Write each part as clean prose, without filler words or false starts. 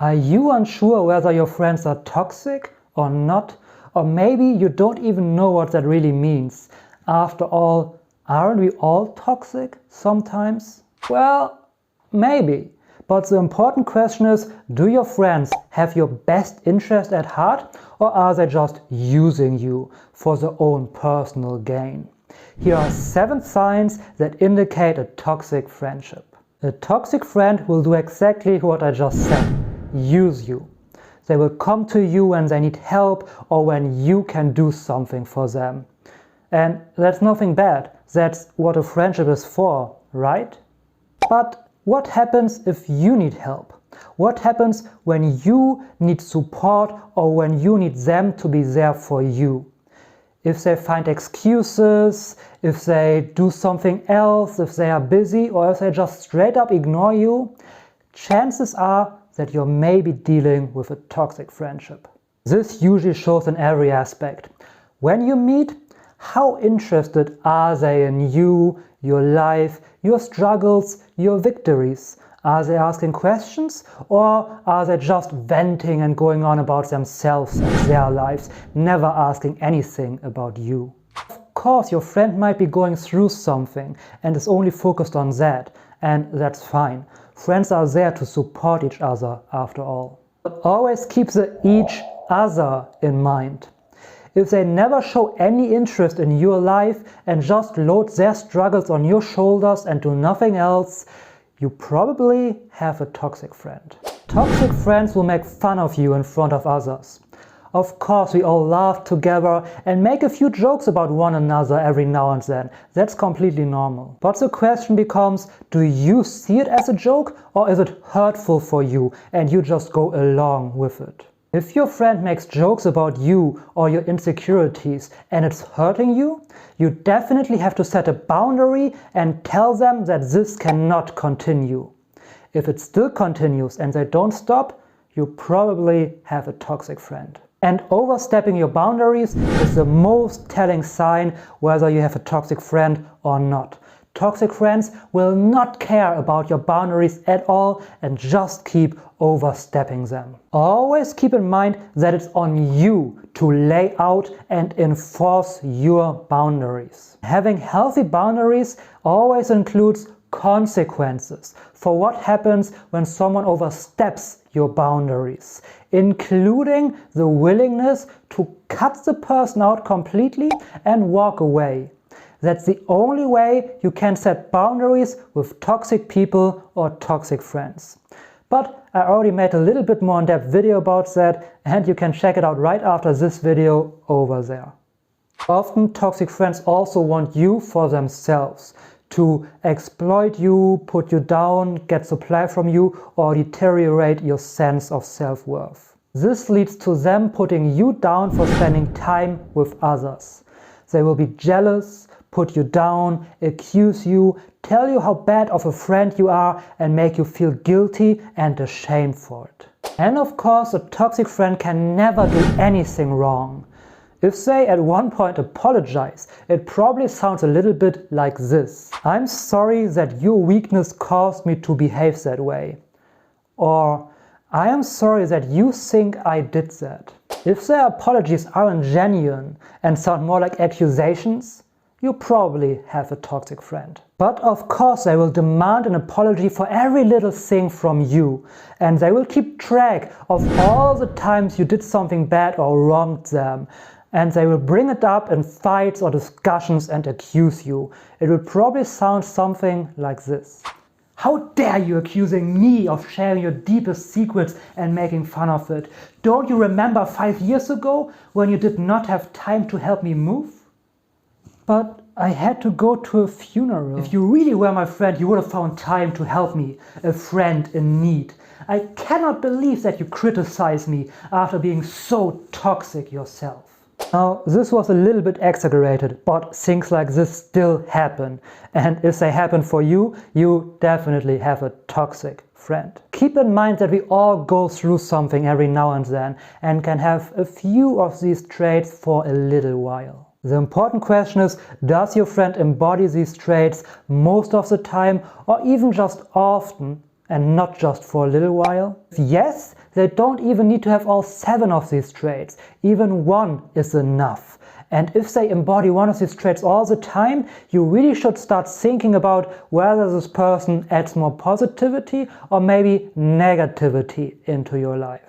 Are you unsure whether your friends are toxic or not? Or maybe you don't even know what that really means. After all, aren't we all toxic sometimes? Well, maybe. But the important question is, do your friends have your best interest at heart, or are they just using you for their own personal gain? Here are 7 signs that indicate a toxic friendship. A toxic friend will do exactly what I just said. Use you. They will come to you when they need help or when you can do something for them. And that's nothing bad. That's what a friendship is for, right? But what happens if you need help? What happens when you need support or when you need them to be there for you? If they find excuses, if they do something else, if they are busy, or if they just straight up ignore you, chances are that you're maybe dealing with a toxic friendship. This usually shows in every aspect. When you meet, how interested are they in you, your life, your struggles, your victories? Are they asking questions, or are they just venting and going on about themselves and their lives, never asking anything about you? Of course, your friend might be going through something and is only focused on that, and that's fine. Friends are there to support each other after all. But always keep the each other in mind. If they never show any interest in your life and just load their struggles on your shoulders and do nothing else, you probably have a toxic friend. Toxic friends will make fun of you in front of others. Of course, we all laugh together and make a few jokes about one another every now and then. That's completely normal. But the question becomes, do you see it as a joke, or is it hurtful for you and you just go along with it? If your friend makes jokes about you or your insecurities and it's hurting you, you definitely have to set a boundary and tell them that this cannot continue. If it still continues and they don't stop, you probably have a toxic friend. And overstepping your boundaries is the most telling sign whether you have a toxic friend or not. Toxic friends will not care about your boundaries at all and just keep overstepping them. Always keep in mind that it's on you to lay out and enforce your boundaries. Having healthy boundaries always includes consequences for what happens when someone oversteps your boundaries, including the willingness to cut the person out completely and walk away. That's the only way you can set boundaries with toxic people or toxic friends. But I already made a little bit more in-depth video about that, and you can check it out right after this video over there. Often toxic friends also want you for themselves, to exploit you, put you down, get supply from you, or deteriorate your sense of self-worth. This leads to them putting you down for spending time with others. They will be jealous, put you down, accuse you, tell you how bad of a friend you are, and make you feel guilty and ashamed for it. And of course, a toxic friend can never do anything wrong. If they at one point apologize, it probably sounds a little bit like this. I'm sorry that your weakness caused me to behave that way. Or, I am sorry that you think I did that. If their apologies aren't genuine and sound more like accusations, you probably have a toxic friend. But of course they will demand an apology for every little thing from you, and they will keep track of all the times you did something bad or wronged them, and they will bring it up in fights or discussions and accuse you. It will probably sound something like this. How dare you accusing me of sharing your deepest secrets and making fun of it? Don't you remember 5 years ago when you did not have time to help me move? But I had to go to a funeral. If you really were my friend, you would have found time to help me, a friend in need. I cannot believe that you criticize me after being so toxic yourself. Now, this was a little bit exaggerated, but things like this still happen. And if they happen for you, you definitely have a toxic friend. Keep in mind that we all go through something every now and then and can have a few of these traits for a little while. The important question is, does your friend embody these traits most of the time or even just often? and not just for a little while. Yes, they don't even need to have all 7 of these traits. Even 1 is enough. And if they embody one of these traits all the time, you really should start thinking about whether this person adds more positivity or maybe negativity into your life.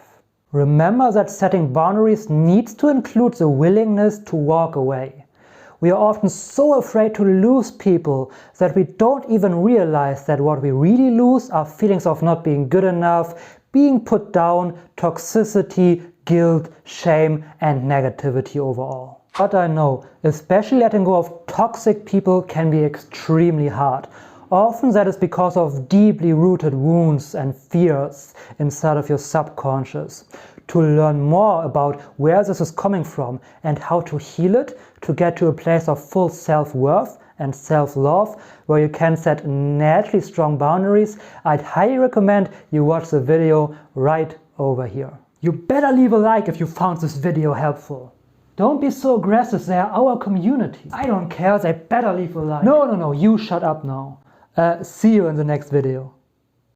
Remember that setting boundaries needs to include the willingness to walk away. We are often so afraid to lose people that we don't even realize that what we really lose are feelings of not being good enough, being put down, toxicity, guilt, shame, and negativity overall. But I know, especially letting go of toxic people can be extremely hard. Often that is because of deeply rooted wounds and fears inside of your subconscious. To learn more about where this is coming from and how to heal it, to get to a place of full self-worth and self-love, where you can set naturally strong boundaries, I'd highly recommend you watch the video right over here. You better leave a like if you found this video helpful. Don't be so aggressive, they are our community. I don't care, they better leave a like. No, you shut up now. See you in the next video.